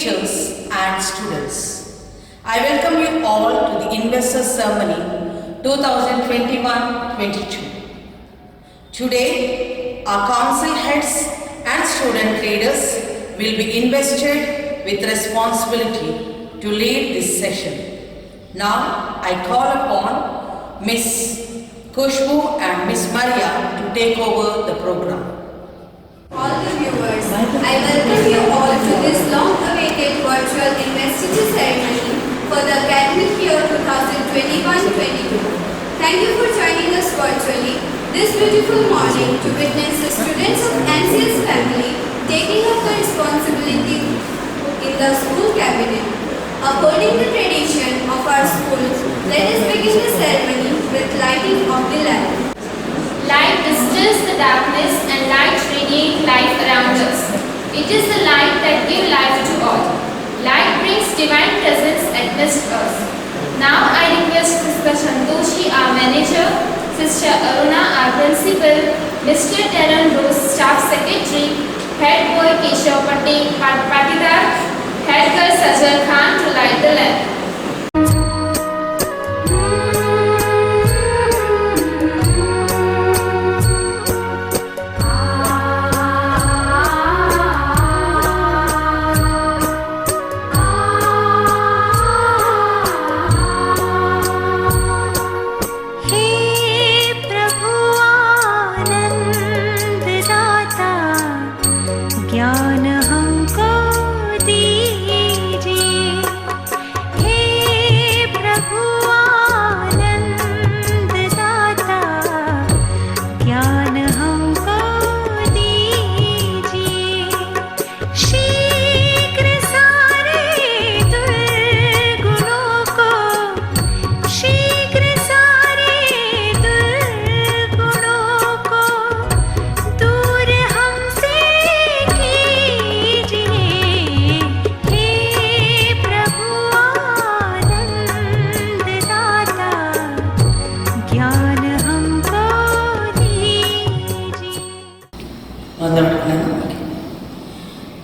teachers and students. I welcome you all to the Investor Ceremony 2021-22. Today, our council heads and student leaders will be invested with responsibility to lead this session. Now, I call upon Miss Kushbu and Miss Maria to take over the program. All the viewers, I welcome you all to this long-awaited virtual investiture ceremony for the academic year 2021-22. Thank you for joining us virtually this beautiful morning to witness the students of NCS family taking up the responsibility in the school cabinet. According to the tradition of our schools, let us begin the ceremony with lighting of the lamp. Light distills the darkness and light radiates life around us. It is the light that gives life to all. Light brings divine presence amidst us. Now I request Sister Santoshi, our manager, Sister Aruna, our principal, Mr. Taran Rose, staff secretary, head boy Keshav Patidar, head girl Sajal Khan to light the lamp.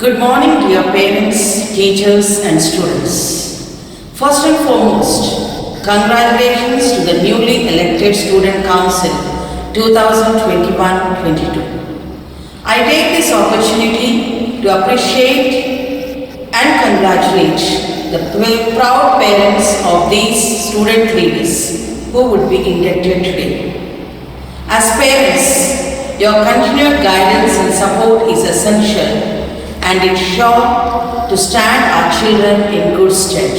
Good morning, dear parents, teachers and students. First and foremost, congratulations to the newly elected Student Council 2021-22. I take this opportunity to appreciate and congratulate the proud parents of these student leaders who would be inducted today. As parents, your continued guidance and support is essential and it's sure to stand our children in good stead.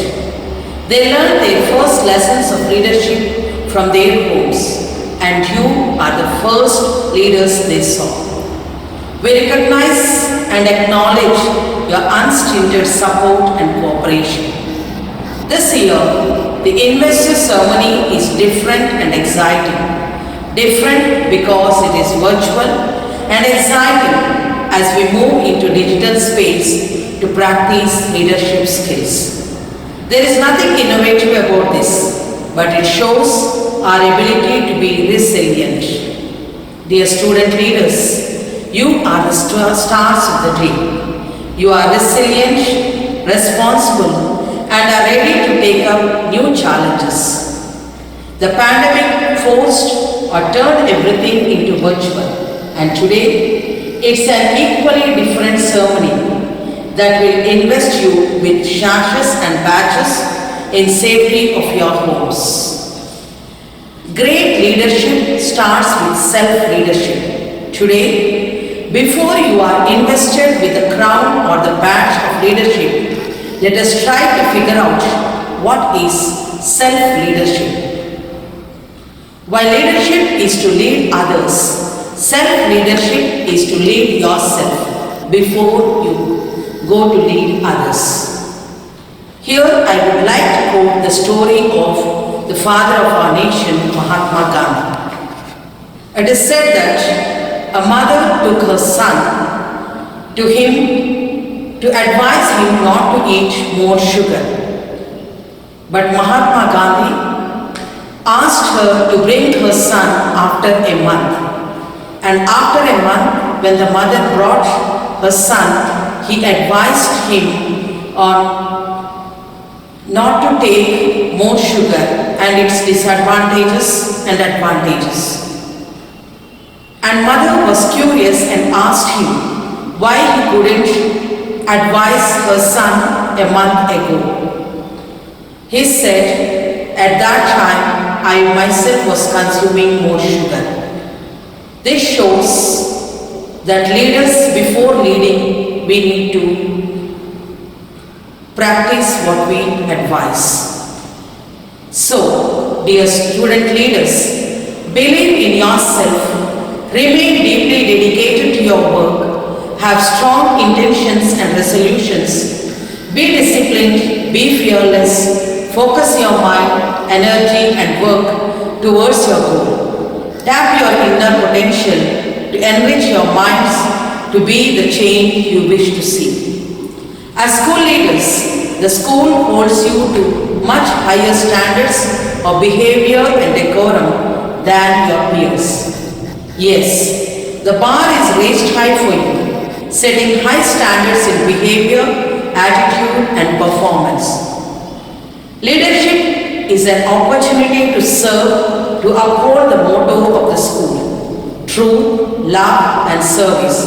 They learn their first lessons of leadership from their homes, and you are the first leaders they saw. We recognize and acknowledge your unstinted support and cooperation. This year, the investor ceremony is different and exciting. Different because it is virtual and exciting as we move into digital space to practice leadership skills. There is nothing innovative about this, but it shows our ability to be resilient. Dear student leaders, you are the stars of the day. You are resilient, responsible, and are ready to take up new challenges. The pandemic forced or turned everything into virtual, and today, it's an equally different ceremony that will invest you with sashes and badges in safety of your homes. Great leadership starts with self-leadership. Today, before you are invested with the crown or the badge of leadership, let us try to figure out what is self-leadership. While leadership is to lead others, self-leadership is to lead yourself before you go to lead others. Here I would like to quote the story of the father of our nation, Mahatma Gandhi. It is said that a mother took her son to him to advise him not to eat more sugar. But Mahatma Gandhi asked her to bring her son after a month. And after a month, when the mother brought her son, he advised him on not to take more sugar and its disadvantages and advantages. And mother was curious and asked him why he couldn't advise her son a month ago. He said, at that time I myself was consuming more sugar. This shows that leaders before leading we need to practice what we advise. So, dear student leaders, believe in yourself, remain deeply dedicated to your work, have strong intentions and resolutions, be disciplined, be fearless, focus your mind, energy and work towards your goal. Tap your inner potential to enrich your minds to be the change you wish to see. As school leaders, the school holds you to much higher standards of behavior and decorum than your peers. Yes, the bar is raised high for you, setting high standards in behavior, attitude and performance. Leadership is an opportunity to serve, to uphold the motto of the school, truth, love and service,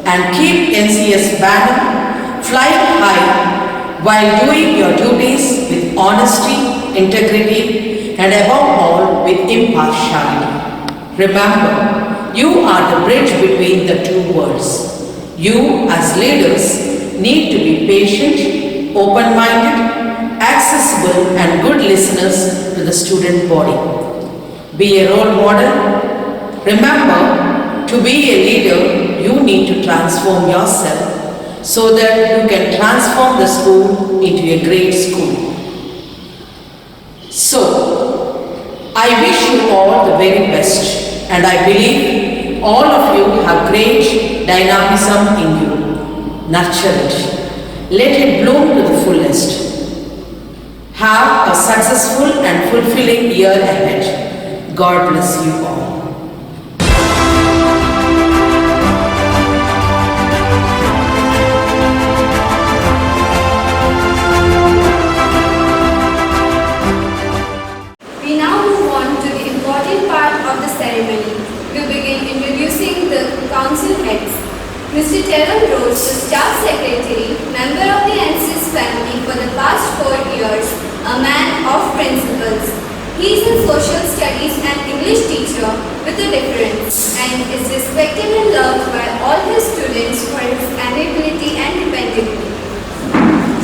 and keep NCS banner flying high while doing your duties with honesty, integrity, and above all with impartiality. Remember, you are the bridge between the two worlds. You as leaders need to be patient, open-minded, accessible and good listeners to the student body. Be a role model. Remember, to be a leader, you need to transform yourself so that you can transform the school into a great school. So, I wish you all the very best and I believe all of you have great dynamism in you. Nurture it. Let it bloom to the fullest. Have a successful and fulfilling year ahead. God bless you all. We now move on to the important part of the ceremony. We begin introducing the council heads. Mr. Teran Rose, the staff secretary, member of the NCS family for the past 4 years, a man of principles. He is a social studies and English teacher with a difference and is respected and loved by all his students for his amiability and dependability.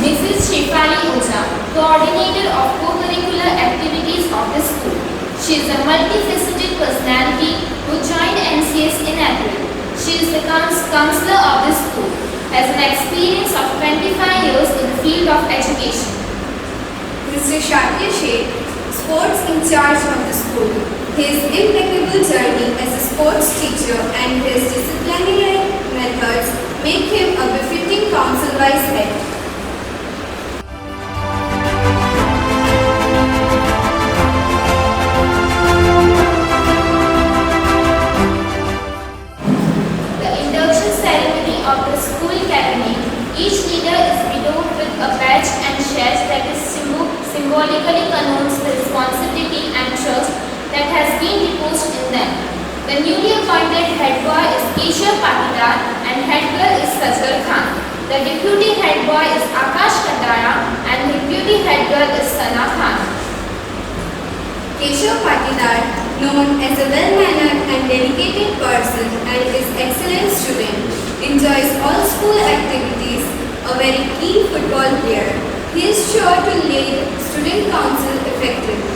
Mrs. Shefali Oza, coordinator of co-curricular activities of the school. She is a multifaceted personality who joined NCS in April. She is the counselor of the school, has an experience of 25 years in the field of education. Mr. Shakya Sheikh, sports in charge of the school. His impeccable journey as a sports teacher and his disciplinary methods make him a befitting council vice head. The induction ceremony of the school academy, each leader is endowed with a badge and shares that is symbolically connotes the responsibility and trust that has been reposed in them. The newly appointed head boy is Keshav Patidar and head girl is Sajal Khan. The deputy head boy is Akash Kandara and deputy head girl is Sana Khan. Keshav Patidar, known as a well-mannered and dedicated person and is excellent student, enjoys all school activities, a very keen football player. He is sure to lead student council effectively.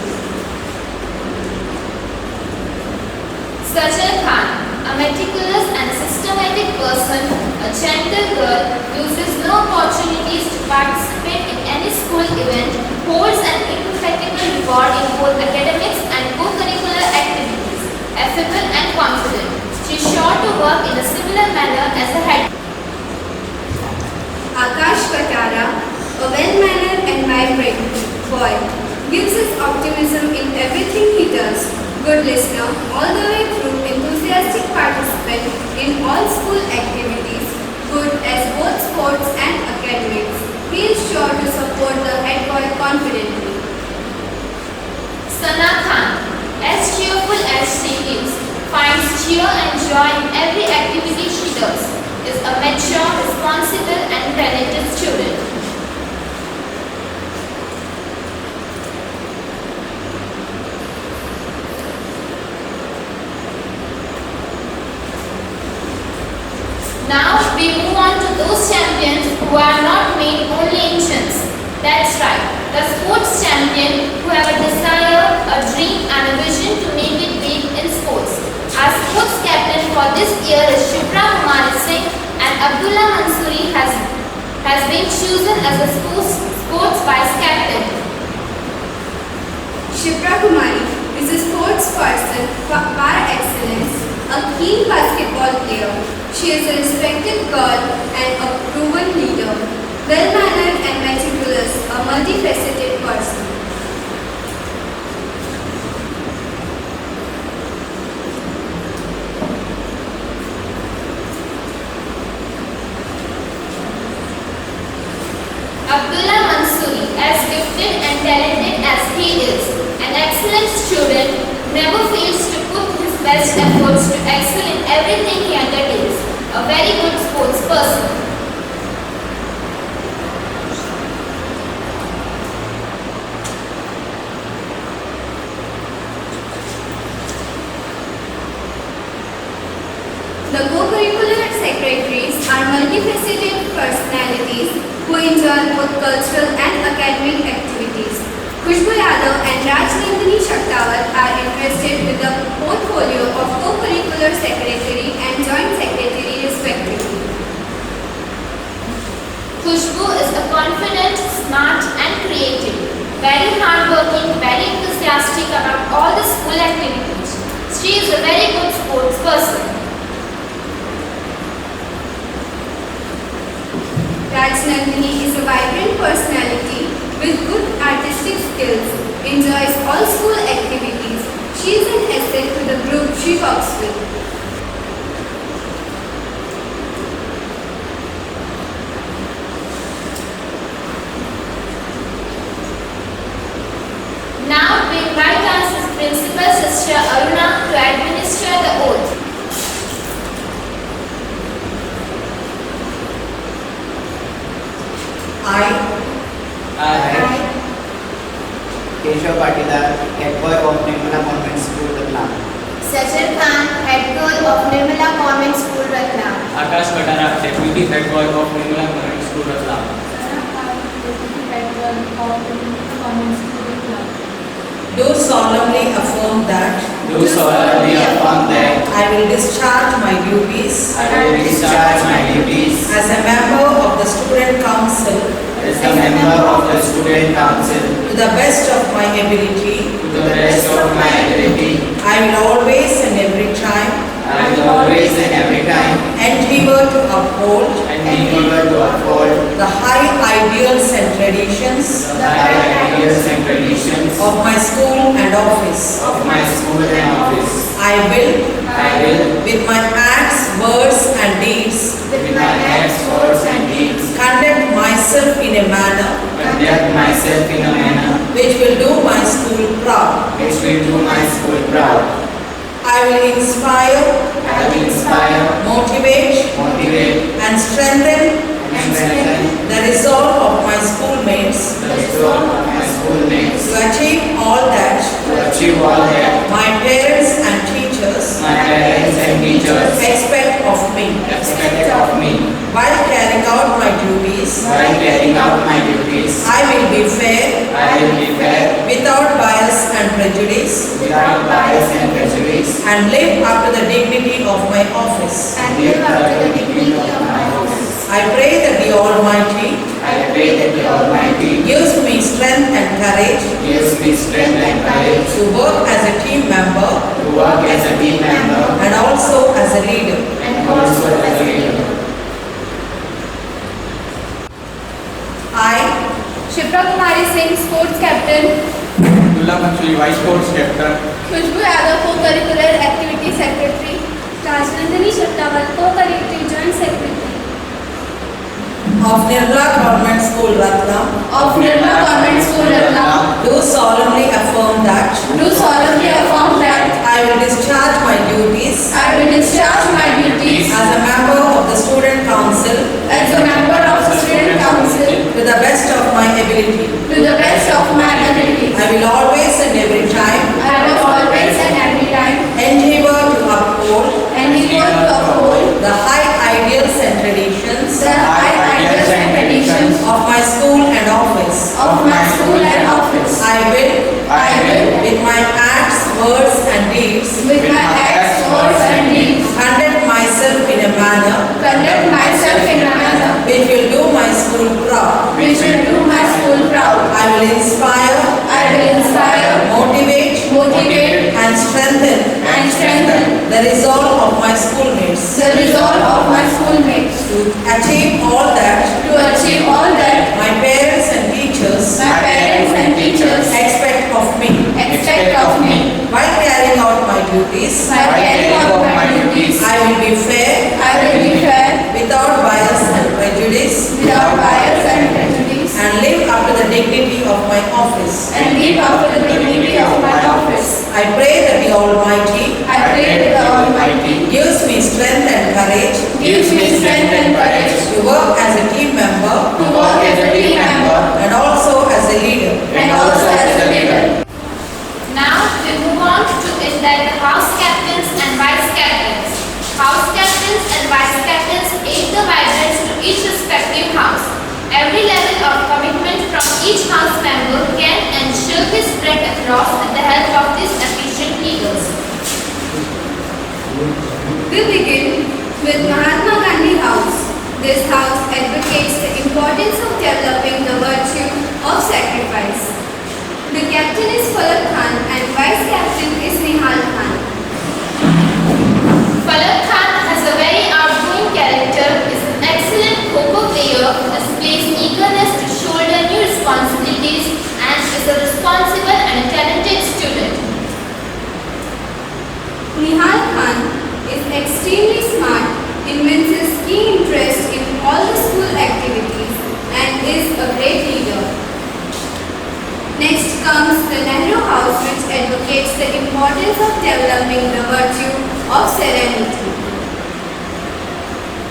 Sajal Khan, a meticulous and systematic person, a gentle girl, loses no opportunities to participate in any school event, holds an indefatigable reward in both academics and co-curricular activities, affable and confident. She is sure to work in a similar manner as a head. Akash Katara, a well-mannered and vibrant boy, gives his optimism in everything he does. Good listener, all the way through, enthusiastic participant in all school activities, good as both sports and academics. He is Sana Khan, as cheerful as she is, finds cheer and joy in every activity she does, is a mature, responsible and talented student. Now we move on to those champions who are not made only in chance. That's right, the sports champion who have a desire, a dream and a vision to make it big in sports. Our sports captain for this year is Shipra Kumari Singh and Abdullah Mansoori has been chosen as a sports vice captain. Shipra Kumari is a sports person par excellence, a keen basketball player. She is a respected girl and a proven leader, well-mannered and meticulous, a multifaceted person. Abdullah Mansoori, as gifted and talented as he is, an excellent student, never fails to put his best efforts to excel in everything he undertakes. A very good sports person. The co-curricular secretaries are multifaceted personalities who enjoy both cultural and academic activities. Khushbu Yadav and Rajnandini Shaktawat are interested with the portfolio of co-curricular secretary and joint secretary respectively. Khushbu is a confident, smart and creative, very hardworking, very enthusiastic about all the school activities. She is a very good sports person. Rajnandini is a vibrant personality with good artistic skills, enjoys all school activities. She is an asset to the group she works with. Now we invite our principal sister Aruna to administer the oath. I, Keshav Patidar, head boy of Nirmala Convent School, Ratlam. Sajal Khan, head girl of Nirmala Convent School, Ratlam. Akash Katara, deputy head boy of Nirmala Convent School, Ratlam. Do solemnly affirm that Do solemnly affirm that I will discharge my duties I will discharge my duties as a member of the Student Council as a member of the Student Council to the best of my ability. to the best of my ability. I will always and every time I will always and every time endeavor to uphold endeavor to uphold the high ideals and traditions the high ideals and traditions of my school and office. of my school and office. I will, with my acts, words and deeds, With my acts, words and deeds, conduct myself in a manner conduct myself in a manner which will do my school proud. which will do my school proud. I will inspire, I will inspire, motivate motivate, and strengthen and strengthen the resolve of my schoolmates the resolve of my schoolmates to achieve all that to achieve all that my parents and teachers my parents and teachers expect of me. expect of me. While carrying out my duties, While carrying out my duties, I will be fair, I will be fair, without bias and prejudice, without bias and prejudice, and live up to the dignity of my office. And live up to the dignity of my office. I pray that the Almighty I pray that the Almighty gives me strength and courage gives me strength and courage to work as a team member to work as a team member and also as a leader. and also as a leader. I, Shipra Kumari Singh, sports captain. Abdullah Mansoori, vice sports captain. Khushbu Yadav, co-curricular activity secretary. Rajnandini Shaktawat, co-curricular joint secretary. of Nirmala Government School, Ratlam, of Nirmala Government School, Ratlam, do solemnly affirm that do solemnly affirm that I will discharge my duties I will discharge my duties as a member of the Student Council as a member of the Student Council to the best of my ability. to the best of my ability. I will always and every time I will always and every time endeavor to uphold endeavor to uphold the high ideals and traditions the high ideals and traditions of my school and office. of my school and office. I will, with my acts, words and deeds, With my acts, words and deeds, conduct myself in a manner conduct myself in a manner which will do my school proud. which will do my school proud. I will inspire, motivate motivate, and strengthen and strengthen the resolve of my schoolmates the resolve of my schoolmates to achieve all that to achieve all that my parents and teachers my parents and teachers expect of me. expect of me. While carrying out my duties, By carrying out my duties, I will be fair, I will be fair, without bias and prejudice, without bias and prejudice, and live up to the dignity of my office. and live up to the dignity of my office. I pray that the Almighty I pray that the Almighty gives me strength and courage gives me strength and courage to work as a team member to work as a team member and also as a leader. and also as a leader. Now we move on to indict the house captains and vice captains. House captains and vice captains aid the vibrance to each respective house. Every level of commitment from each house member can and should be spread across with the help of these efficient leaders. We begin with Mahatma Gandhi House. This house advocates the importance of developing the virtue of sacrifice. The captain is Falak Khan and vice captain is Nihal Khan. Falak Khan has a very outgoing character, is an excellent kho-kho player, displays eagerness to shoulder new responsibilities and is a responsible and talented student. Nihal Khan is extremely smart, evinces keen interest in all the school activities and is a great leader. Next comes the Nehru House, which advocates the importance of developing the virtue of serenity.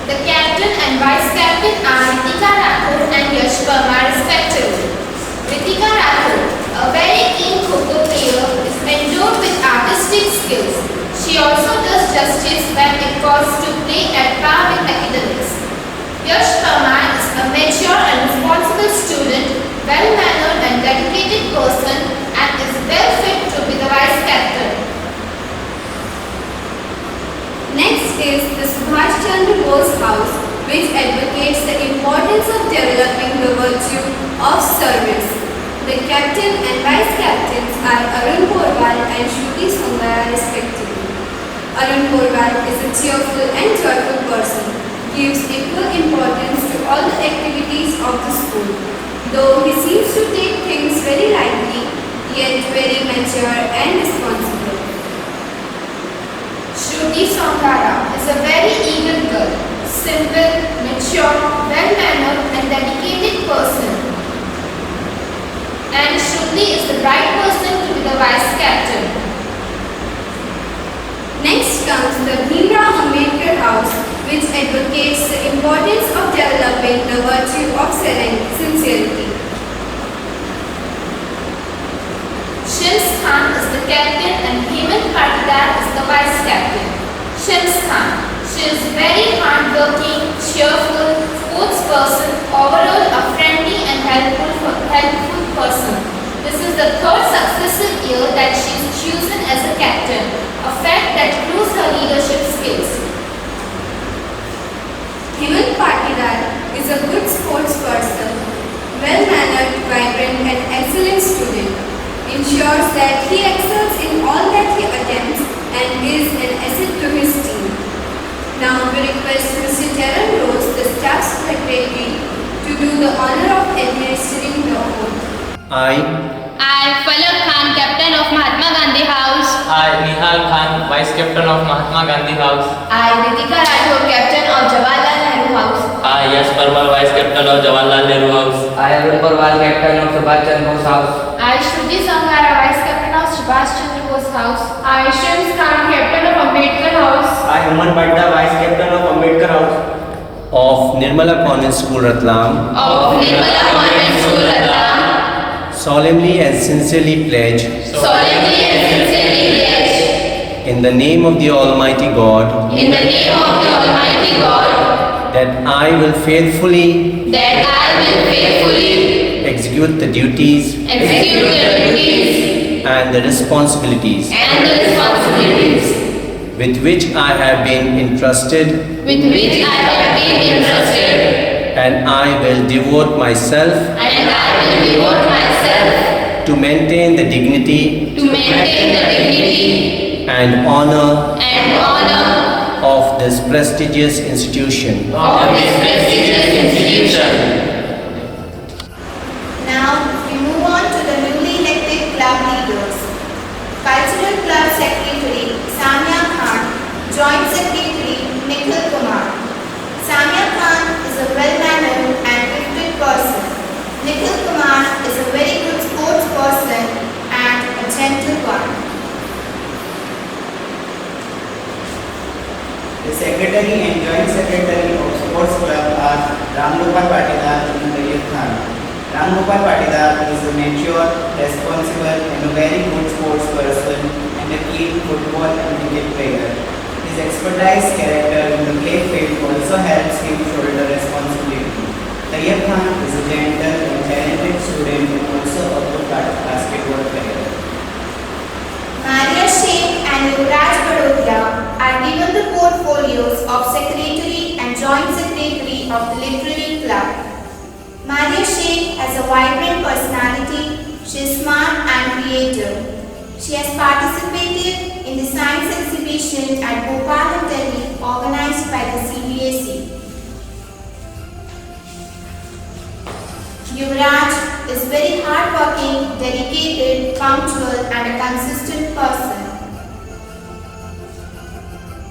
The captain and vice captain are Ritika Rathod and Yash Verma respectively. Ritika Rathod, a very keen kho-kho player, is endowed with artistic skills. She also does justice when it calls to play at par with academics. Yash Verma is a mature and responsible student, well-mannered and dedicated person and is well fit to be the vice captain. Next is the Subhash Chandra Bose House, which advocates the importance of developing the virtue of service. The captain and vice captains are Arun Porwal and Shruti Songaya respectively. Arun Porwal is a cheerful and joyful person, gives equal importance to all the activities of the school. Though he seems to take things very lightly, yet very mature and responsible. Shruti Songara is a very eager girl, simple, mature, well-mannered and dedicated person. And Shruti is the right person to be the vice captain. Next comes the Bhimrao Ambedkar House, which advocates the importance of developing the virtue of sincerity. Shims Khan is the captain and Hemant Patidar is the vice captain. Shims Khan, she is very hardworking, cheerful, sports person, overall a friendly and helpful person. This is the third successive year that she is chosen as a captain, a fact that proves her leadership skills. Hemant Patidar is a good sports person, well-mannered, vibrant and excellent student. Ensures that he excels in all that he attempts and is an asset to his team. Now we request Mr. Taran Rose, the staff secretary, to do the honor of administering the oath. I, Falak Khan, captain of Mahatma Gandhi House. I, Nihal Khan, vice captain of Mahatma Gandhi House. I, Ritika Rathod, captain of Jawaharlal Nehru House. I, Yash Parmar, Vice Captain of Jawaharlal Nehru House. I, Arun Parwal, Captain of Subhash Chandra Bose House. I, Shruti Sanghara, Vice Captain of Subhash Chandra Bose House. I, Shams Khan, Captain of Ambedkar House. I, Aman Padda, Vice Captain of Ambedkar House. Of Nirmala Convent School, Ratlam, of Nirmala Convent School, Ratlam, solemnly and sincerely pledge, in the name of the Almighty God, in the name of the Almighty God, that I will faithfully execute the duties and the responsibilities with which I have been entrusted, and I will devote myself to maintain the dignity and honor of this prestigious institution. Now, we move on to the newly elected club leaders. Cultural Club Secretary Samia Khan, Joint Secretary Nikhil Kumar. Samia Khan is a well-mannered and gifted person. Nikhil Kumar is a very good sports person and a gentle one. The Secretary and Joint Secretary of Sports Club are Ramgopal Patidar and Tayyib Khan. Ramgopal Patidar is a mature, responsible and a very good sports person and a keen football and cricket player. His expertise character in the play field also helps him shoulder responsibility. Tayyib Khan is a gentle and talented student and also a good basketball player. Maria Sheikh and Yuvraj Badodia are given the portfolios of Secretary and Joint Secretary of the Literary Club. Maria Sheikh has a vibrant personality, she is smart and creative. She has participated in the science exhibition at Bhopal and Delhi organized by the CBSE. Yuvraj is very hardworking, dedicated, punctual and a consistent person.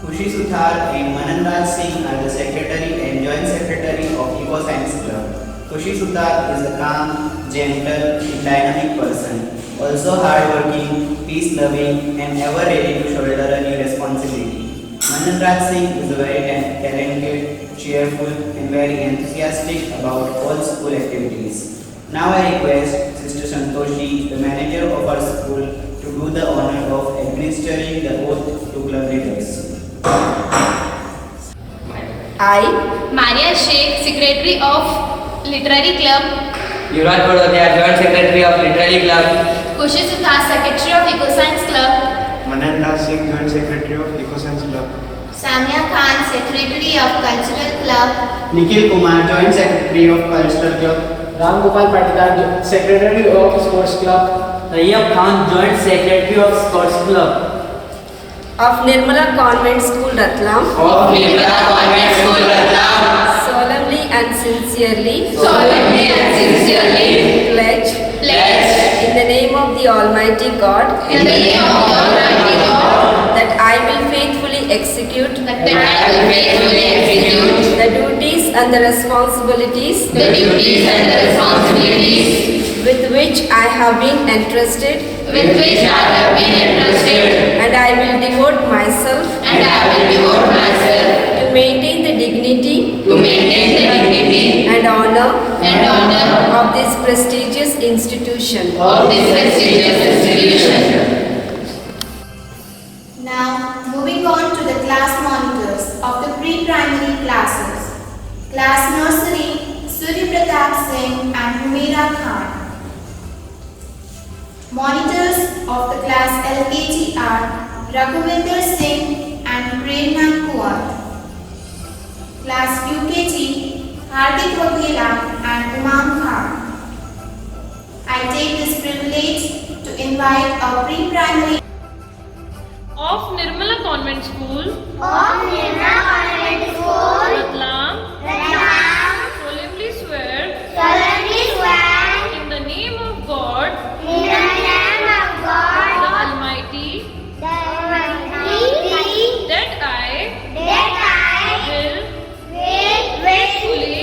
Khushi Suthar and Mananraj Singh are the Secretary and Joint Secretary of Eco Science Club. Khushi Suthar is a calm, gentle, and dynamic person, also hardworking, peace-loving, and ever ready to shoulder any responsibility. Mananraj Singh is a very talented, cheerful, and very enthusiastic about all school activities. Now I request Sister Santoshi, the manager of our school, to do the honor of administering the oath to club leaders. I, Maria Sheikh, Secretary of Literary Club, Yuvraj Badodia, Joint Secretary of Literary Club, Khushi Suthar, Secretary of Eco Science Club, Mananraj Singh, Joint Secretary of Eco Science Club. Samia Khan, Secretary of Cultural Club. Nikhil Kumar, Joint Secretary of Cultural Club. Ramgopal Patidar, Secretary of Sports Club. Tayyib Khan, Joint Secretary of Sports Club. of Nirmala Convent School, Ratlam, solemnly and sincerely pledge in the name of the Almighty God, that I will faithfully execute the duties and the responsibilities with which I have been entrusted, and I will devote myself to maintain the dignity and honor of this prestigious institution. Now, moving on to the class monitors of the pre-primary classes. Class nursery, Surya Pratap Singh and Humaira Khan. Monitors of the class LKG are Raghuvinder Singh and Prerna Kuwar. Class UKG, Hardik Waghela and Umam Khan. I take this privilege to invite our pre-primary of Nirmala Convent School, Ratlam, solemnly swear in the name of God, the Almighty, that I will faithfully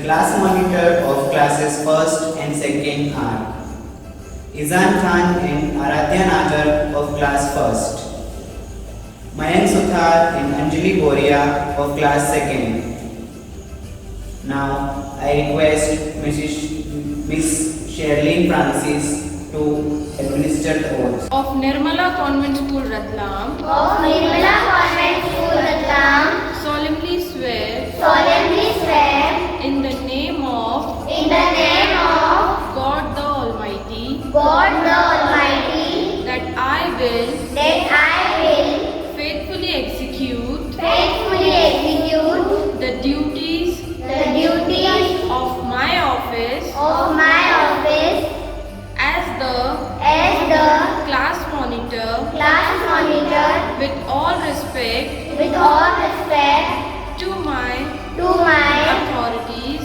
class monitor of classes 1st and 2nd are Izan Khan and Aradhya Nagar of class 1st, Mayank Suthar and Anjali Boria of class 2nd. Now I request Miss Sherlyn Francis to administer the oath. Of Nirmala Convent School, Ratlam. Of Nirmala Convent School, Ratlam. Solemnly swear. Solemnly swear. In the name of. In the name of. God the Almighty. God the Almighty. That I will. That I will. Faithfully execute. Faithfully execute. The duties. The duties. Of my office. Of my office. As the Class monitor. With all respect. With all respect. To my authorities.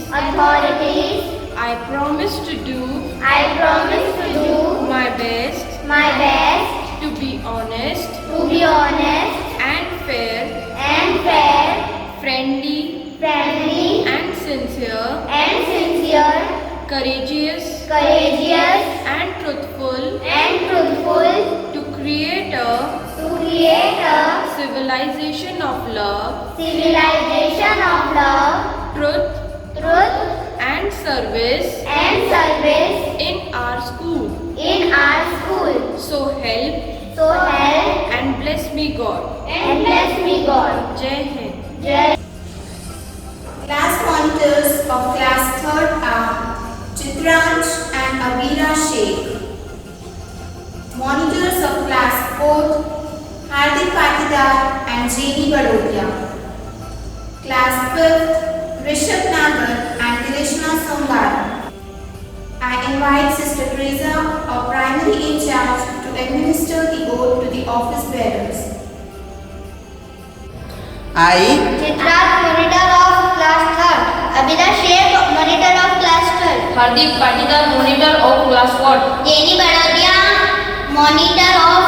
I promise to do. My best. To be honest. And fair. Friendly. And sincere. Courageous. And truthful. To create a civilization of love. Truth. And service. In our school. So help. And bless me God. Jai Hind. Class monitors of class 3rd are Chitransh and Abira Sheikh. Monitors of class 4th, Hardik Patidar and Jenny Barodia. Class 5th, Rishabh Nagar and Krishna Songara. I invite Sister Teresa, our primary in charge, to administer the oath to the office bearers. I, Chitransh, monitor of class 3rd. Abira Sheikh, monitor of class 12. Hardik Patidar, monitor of class 4. Jenny Barodia, monitor of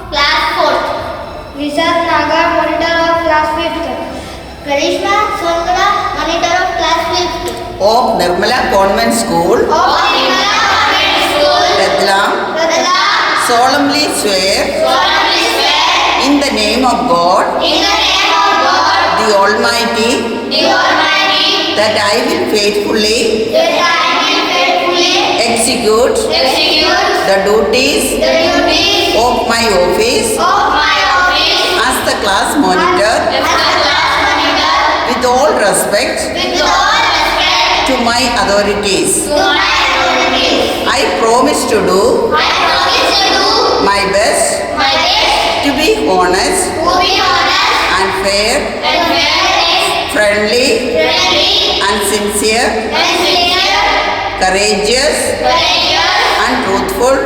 class 4th. Rishabh Nagar, monitor of class 5th. Karishma Songara, monitor of class 5th. of Nirmala Convent School, Ratlam, solemnly swear, in the name of God, the Almighty, that I will faithfully execute the duties of my office as the class monitor with all respect to my authorities. I promise to do my best to be honest and fair, friendly and sincere, courageous and truthful,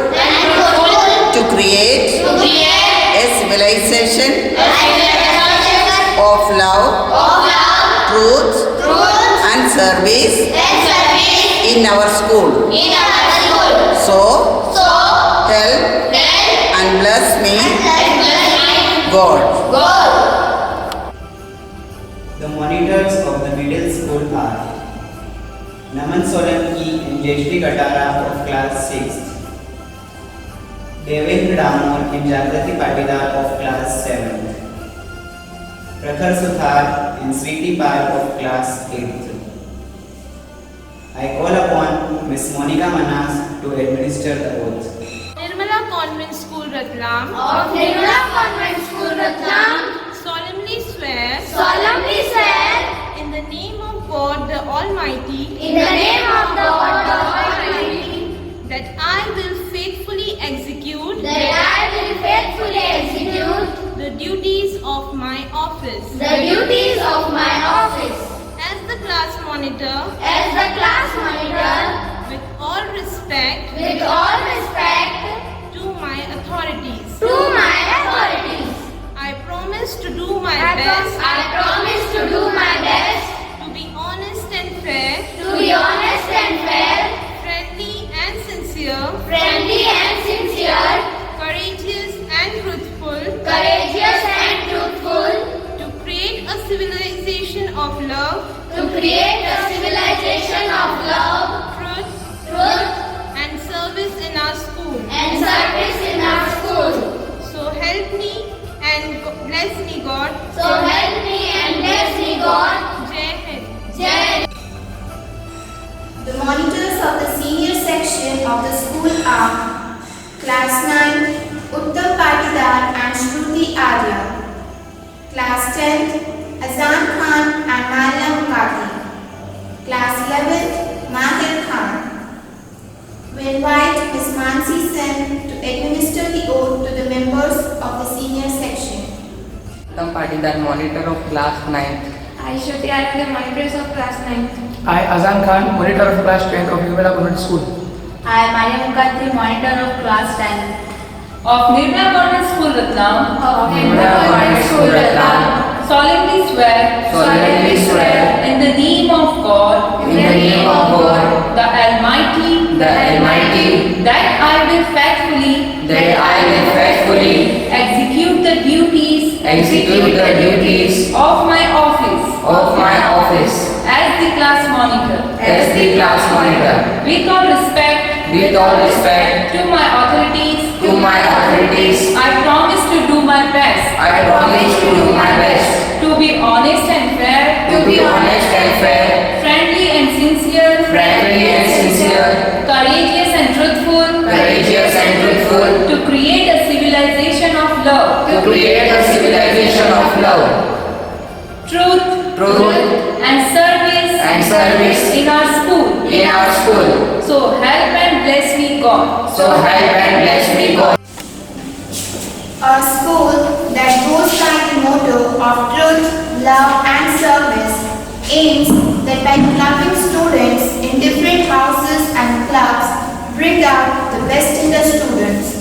to create a civilization of love, truth and service in our school. So help and bless me God. The monitors of the middle school are Naman Solanki and Jayashree Katara of class 6th, Devendra Damor and Jagrati Patidar of class 7th, Prakhar Suthar and Sweetie Pal of class 8th. I call upon Miss Monica Manas to administer the oath. Nirmala Convent School, Ratlam. Of Nirmala Convent School, Ratlam. Solemnly swear. Solemnly In the name of God the Almighty. in the name of the God the Almighty, That I will faithfully execute. that I will faithfully execute The duties of my office. the duties of my office As the class monitor. as the class monitor With all respect. with all respect To my authorities. to my authorities. I promise to do my I best. promise to do my best To be honest and fair. to be honest and fair, Friendly and sincere. friendly and sincere, Courageous and truthful. courageous and truthful, To create a civilization of love. to create a civilization So help me and bless me, God. Jai Hind. Jai. The monitors of the senior section of the school are Class 9, Uttam Patidar and Shruti Arya. Class 10, Azan Khan and Maria Mukati. Class 11, Mahir Khan. We invite Ms. Mansi Sen to administer the oath to the members of the senior section. Uttam Patidar, monitor of class 9th. I Shruti Arya, monitors of class 9th. I, Azan Khan, monitor of class 10th of Nirmala Government School. I, Maria Mukati, monitor of class 10. Of Nirmala Government School, Ratlam. Solemnly swear. In the name of God. The Almighty. That I will faithfully. Execute the duties. Of my office. As the class monitor. With all respect. To my authorities. I promise to do my best. To be honest and fair. Friendly and sincere. Courageous and truthful. To create a civilization of love. Truth. And service. In our school. So help and bless me, God. A school that goes by the motto of truth, love and service aims that by clubbing students in different houses and clubs bring out the best in the students.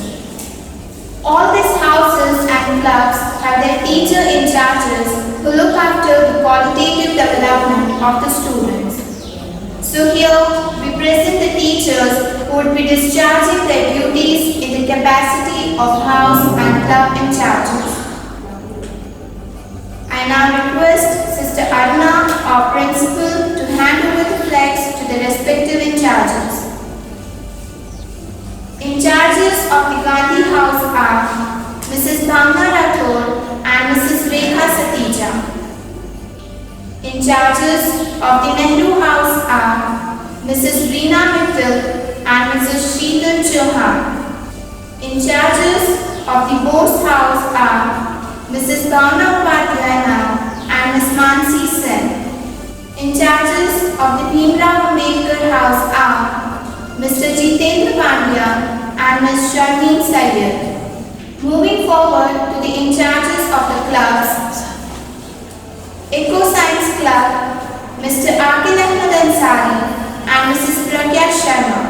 All these houses and clubs have their teacher in charges who look after the qualitative development of the students. So here we present the teachers who would be discharging their duties in the capacity of house and club in charges. I now request Sister Aruna, our principal, to hand over the flags to the respective in charges. In charges of the Gandhi House are Mrs. Bhavna Rathore and Mrs. Rekha Satija. In charges of the Nehru House are Mrs. Reena Mittal and Mrs. Sheetal Chauhan. In charges of the Bose House are Mrs. Bhavna Upadhyaya and Ms. Mansi Sen. In charges of the Bhimrao Ambedkar House are Mr. Jitendra Pandya and Ms. Sharmeen Syed. Moving forward to the in charges of the clubs, Eco Science Club, Mr. Akil Ahmed Ansari and Mrs. Pragya Sharma.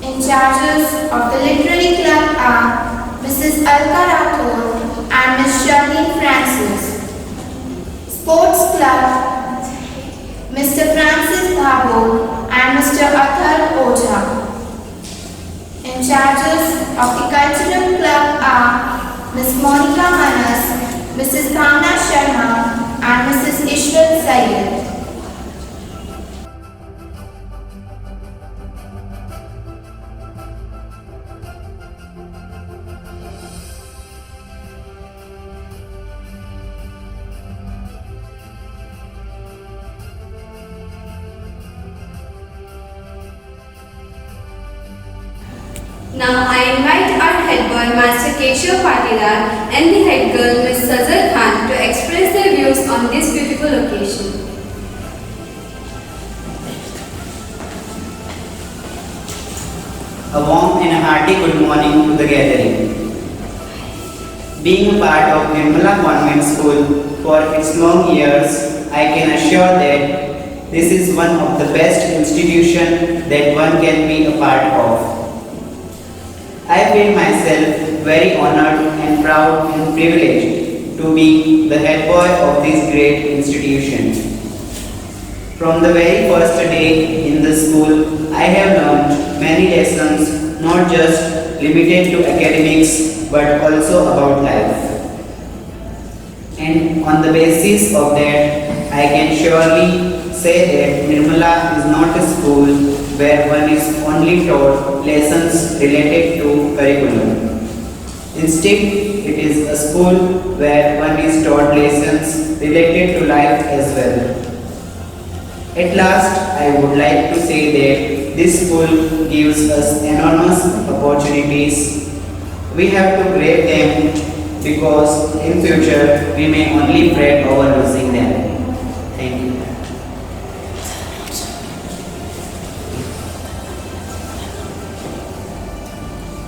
In charges of the Literary Club are Mrs. Alka Rathore and Ms. Charlene Francis. Sports Club, Mr. Francis Bhabo and Mr. Athar Oja. In charges of the Cultural Club are Ms. Monica Manas, Mrs. Bhavna Sharma and Mrs. Ishrat Syed. Now I invite our head boy Master Keshav Patidar and the head girl Ms. Sajal Khan to express their views on this beautiful occasion. A warm and a hearty good morning to the gathering. Being a part of Nirmala Convent School for its long years, I can assure that this is one of the best institutions that one can be a part of. I feel myself very honored and proud and privileged to be the head boy of this great institution. From the very first day in the school, I have learned many lessons, not just limited to academics, but also about life. And on the basis of that, I can surely say that Nirmala is not a school where one is only taught lessons related to curriculum. Instead, it is a school where one is taught lessons related to life as well. At last, I would like to say that this school gives us enormous opportunities. We have to grab them because in future we may only fret over losing them. Thank you.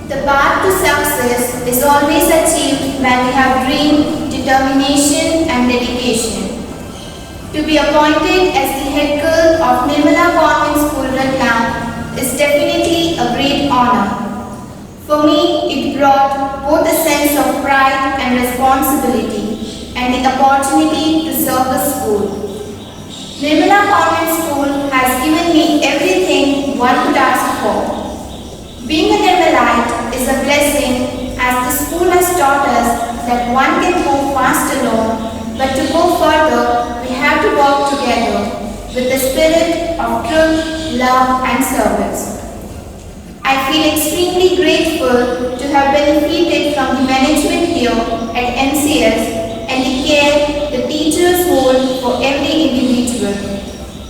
The path to success is always achieved when we have dream, determination and dedication. To be appointed as the head girl of Nirmala Convent School, Ratlam is definitely a great honor. For me, it brought both a sense of pride and responsibility and the opportunity to serve the school. Nirmala Convent School has given me everything one could ask for. Being a Nirmalite is a blessing as the school has taught us that one can go fast alone, but to go further, we have to work together with the spirit of truth, love and service. I feel extremely grateful to have benefited from the management here at NCS and the care the teachers hold for every individual,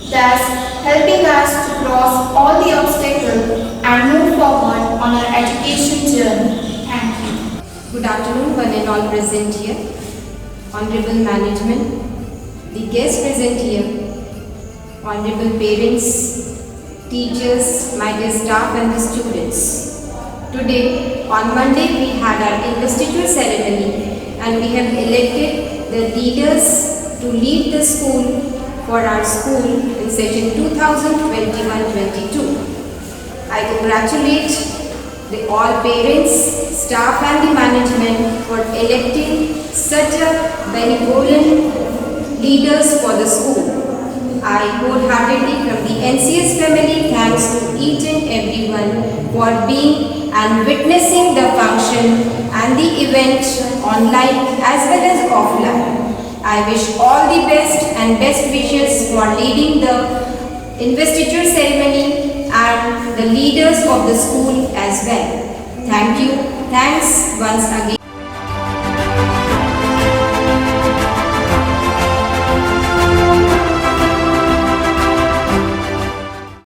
thus helping us to cross all the obstacles and move forward on our education journey. Thank you. Good afternoon, one and all present here. Honorable management, the guests present here, honorable parents, teachers, my dear staff and the students. Today, on Monday, we had our investiture ceremony and we have elected the leaders to lead the school for our school in session 2021-22. I congratulate all parents, staff and the management for electing such a benevolent leaders for the school. I wholeheartedly from the NCS family thanks to each and everyone for being and witnessing the function and the event online as well as offline. I wish all the best and best wishes for leading the investiture ceremony and the leaders of the school as well. Thank you. Thanks once again.